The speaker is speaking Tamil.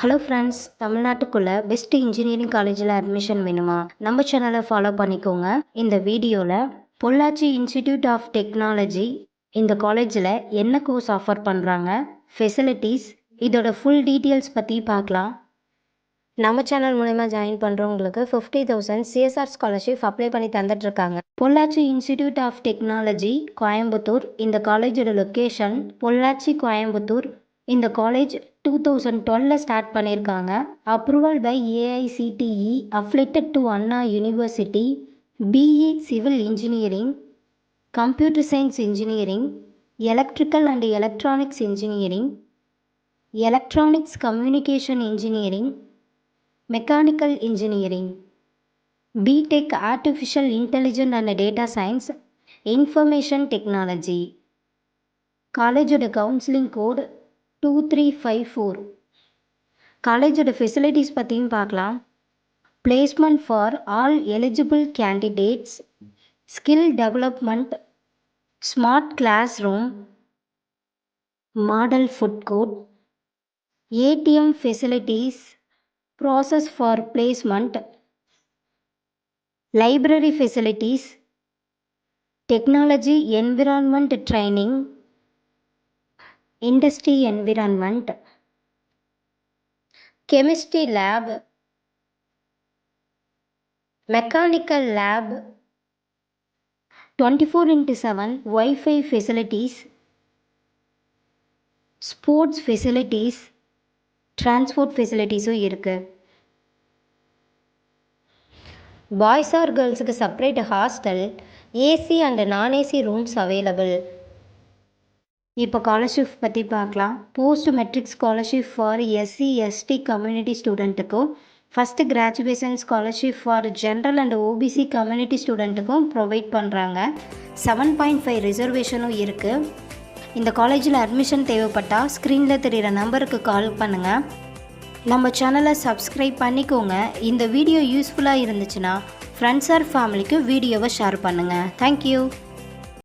ஹலோ ஃப்ரெண்ட்ஸ், தமிழ்நாட்டுக்குள்ள பெஸ்ட் இன்ஜினியரிங் காலேஜில் அட்மிஷன் வேணுமா? நம்ம சேனலை ஃபாலோ பண்ணிக்கோங்க. இந்த வீடியோவில் பொள்ளாச்சி இன்ஸ்டிடியூட் ஆஃப் டெக்னாலஜி இந்த காலேஜில் என்ன கோர்ஸ் ஆஃபர் பண்ணுறாங்க, ஃபெசிலிட்டிஸ், இதோட ஃபுல் டீட்டெயில்ஸ் பற்றி பார்க்கலாம். நம்ம சேனல் மூலமா ஜாயின் பண்ணுறவங்களுக்கு 50,000 சிஎஸ்ஆர் ஸ்காலர்ஷிப் அப்ளை பண்ணி தந்துட்டுருக்காங்க. Pollachi institute of technology Coimbatore. இந்த காலேஜோட லொக்கேஷன் பொள்ளாச்சி, கோயம்புத்தூர். இந்த காலேஜ் 2012 ஸ்டார்ட் பண்ணியிருக்காங்க. Approval by AICTE, affiliated to Anna university. BE civil engineering, computer science engineering, electrical and electronics engineering, electronics communication engineering, mechanical engineering, B Tech artificial intelligent and data science, information technology. காலேஜோட கவுன்சிலிங் கோட் 2354. காலேஜோட ஃபெசிலிட்டிஸ் பற்றியும் பார்க்கலாம். Placement for all eligible candidates, skill development, smart class room, model food court, ATM facilities, process for placement, library facilities, technology environment training, industry environment, chemistry lab, mechanical lab, 24/7 Wi-Fi facilities, sports facilities, transport ஃபெசிலிட்டிஸும் இருக்குது. பாய்ஸ் ஆர் கேர்ள்ஸுக்கு separate hostel, AC and non AC rooms available. இப்போ ஸ்காலர்ஷிப் பற்றி பார்க்கலாம். Post matric scholarship for SC ST community ஸ்டூடெண்ட்டுக்கும், first graduation scholarship for general and OBC community ஸ்டூடெண்ட்டுக்கும் ப்ரொவைட் பண்ணுறாங்க. 7.5 ரிசர்வேஷனும் இருக்குது. இந்த காலேஜில் அட்மிஷன் தேவைப்பட்டால் ஸ்க்ரீனில் தெரிகிற நம்பருக்கு கால் பண்ணுங்கள். நம்ம சேனலை சப்ஸ்கிரைப் பண்ணிக்கோங்க. இந்த வீடியோ யூஸ்ஃபுல்லாக இருந்துச்சுன்னா ஃப்ரெண்ட்ஸ் ஆர் ஃபேமிலிக்கு வீடியோவை ஷேர் பண்ணுங்கள். தேங்க்யூ.